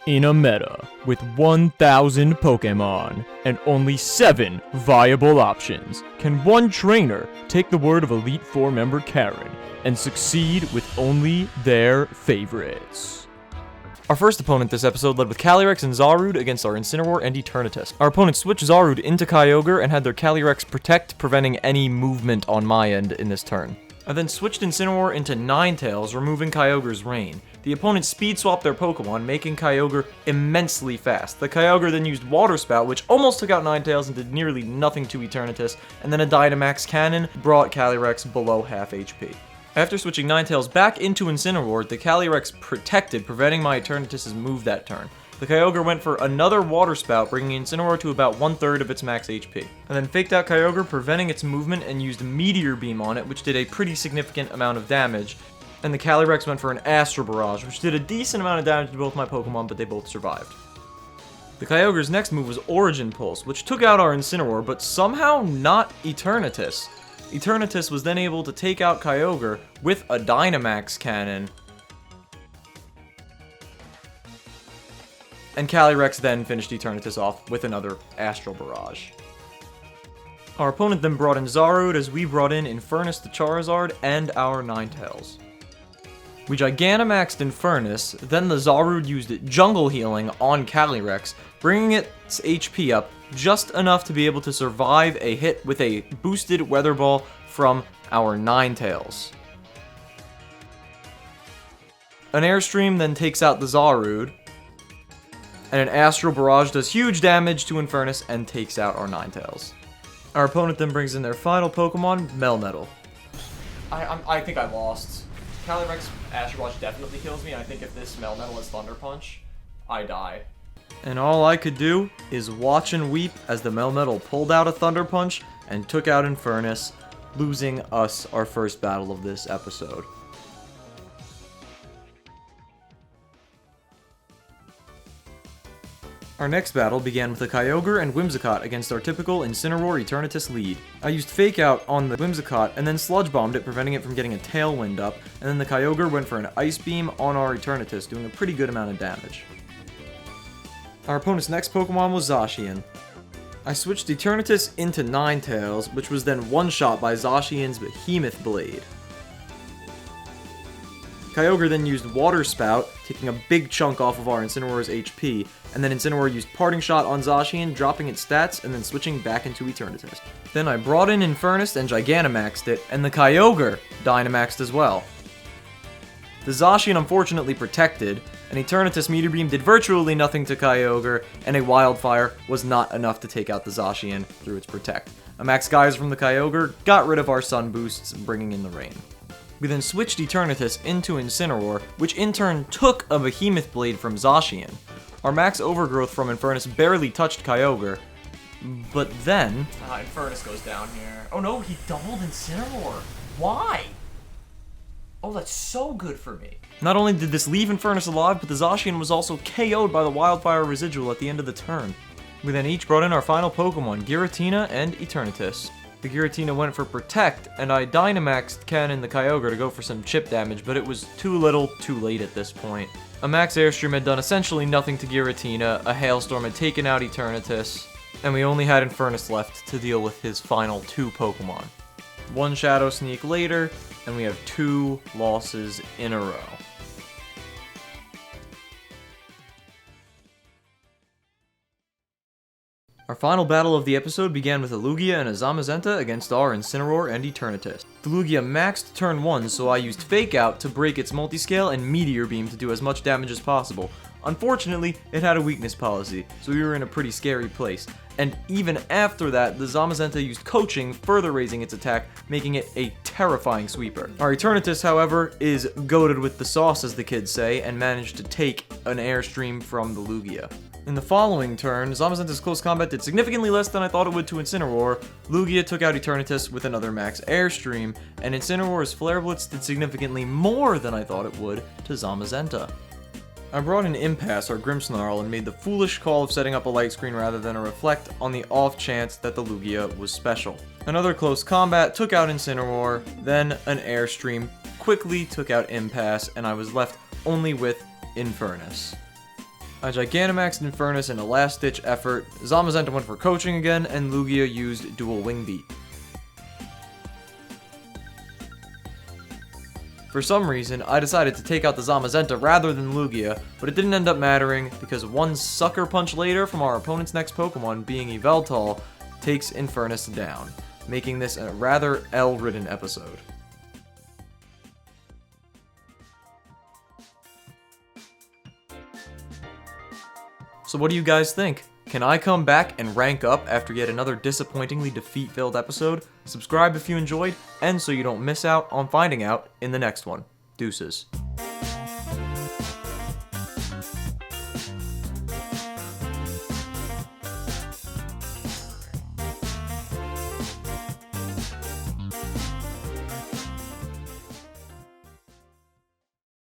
In a meta with 1,000 Pokémon and only 7 viable options, can one trainer take the word of Elite Four member Karen and succeed with only their favorites? Our first opponent this episode led with Calyrex and Zarude against our Incineroar and Eternatus. Our opponent switched Zarude into Kyogre and had their Calyrex protect, preventing any movement on my end in this turn. I then switched Incineroar into Ninetales, removing Kyogre's Rain. The opponent speed swapped their Pokemon, making Kyogre immensely fast. The Kyogre then used Water Spout, which almost took out Ninetales and did nearly nothing to Eternatus, and then a Dynamax Cannon brought Calyrex below half HP. After switching Ninetales back into Incineroar, the Calyrex protected, preventing my Eternatus' move that turn. The Kyogre went for another Water Spout, bringing Incineroar to about 1/3 of its max HP. I then faked out Kyogre, preventing its movement, and used Meteor Beam on it, which did a pretty significant amount of damage. And the Calyrex went for an Astral Barrage, which did a decent amount of damage to both my Pokemon, but they both survived. The Kyogre's next move was Origin Pulse, which took out our Incineroar, but somehow not Eternatus. Eternatus was then able to take out Kyogre with a Dynamax Cannon, and Calyrex then finished Eternatus off with another Astral Barrage. Our opponent then brought in Zarude as we brought in Infernus the Charizard and our Ninetales. We Gigantamaxed Infernus, then the Zarude used Jungle Healing on Calyrex, bringing its HP up just enough to be able to survive a hit with a boosted Weather Ball from our Ninetales. An Airstream then takes out the Zarude, and an Astral Barrage does huge damage to Infernus and takes out our Ninetales. Our opponent then brings in their final Pokemon, Melmetal. I think I lost. Calyrex Astral Barrage definitely kills me. I think if this Melmetal is Thunder Punch, I die. And all I could do is watch and weep as the Melmetal pulled out a Thunder Punch and took out Infernus, losing us our first battle of this episode. Our next battle began with a Kyogre and Whimsicott against our typical Incineroar Eternatus lead. I used Fake Out on the Whimsicott and then Sludge Bombed it, preventing it from getting a Tailwind up, and then the Kyogre went for an Ice Beam on our Eternatus, doing a pretty good amount of damage. Our opponent's next Pokemon was Zacian. I switched Eternatus into Ninetales, which was then one-shot by Zacian's Behemoth Blade. Kyogre then used Water Spout, taking a big chunk off of our Incineroar's HP, and then Incineroar used Parting Shot on Zacian, dropping its stats, and then switching back into Eternatus. Then I brought in Infernus and Gigantamaxed it, and the Kyogre Dynamaxed as well. The Zacian unfortunately protected, and Eternatus Meteor Beam did virtually nothing to Kyogre, and a Wildfire was not enough to take out the Zacian through its Protect. A Max Geyser from the Kyogre got rid of our Sun Boosts, bringing in the Rain. We then switched Eternatus into Incineroar, which in turn took a Behemoth Blade from Zacian. Our Max Overgrowth from Infernus barely touched Kyogre, but then... Infernus goes down here. Oh no, he doubled Incineroar. Why? Oh, that's so good for me. Not only did this leave Infernus alive, but the Zacian was also KO'd by the Wildfire Residual at the end of the turn. We then each brought in our final Pokemon, Giratina and Eternatus. The Giratina went for Protect, and I Dynamaxed Cannon the Kyogre to go for some chip damage, but it was too little, too late at this point. A Max Airstream had done essentially nothing to Giratina, a Hailstorm had taken out Eternatus, and we only had Infernus left to deal with his final 2 Pokemon. One Shadow Sneak later, and we have 2 losses in a row. Our final battle of the episode began with a Lugia and a Zamazenta against our Incineroar and Eternatus. The Lugia maxed turn 1, so I used Fake Out to break its Multiscale and Meteor Beam to do as much damage as possible. Unfortunately, it had a weakness policy, so we were in a pretty scary place. And even after that, the Zamazenta used Coaching, further raising its attack, making it a terrifying sweeper. Our Eternatus, however, is goated with the sauce, as the kids say, and managed to take an Airstream from the Lugia. In the following turn, Zamazenta's close combat did significantly less than I thought it would to Incineroar. Lugia took out Eternatus with another Max Airstream, and Incineroar's Flare Blitz did significantly more than I thought it would to Zamazenta. I brought in Impasse, our Grimmsnarl, and made the foolish call of setting up a Light Screen rather than a Reflect on the off chance that the Lugia was special. Another close combat took out Incineroar, then an Airstream quickly took out Impasse, and I was left only with Infernus. I Gigantamaxed Infernus in a last-ditch effort, Zamazenta went for coaching again, and Lugia used Dual Wing Beat. For some reason, I decided to take out the Zamazenta rather than Lugia, but it didn't end up mattering because one Sucker Punch later from our opponent's next Pokemon, being Yveltal, takes Infernus down, making this a rather L-ridden episode. So what do you guys think? Can I come back and rank up after yet another disappointingly defeat-filled episode? Subscribe if you enjoyed, and so you don't miss out on finding out in the next one. Deuces.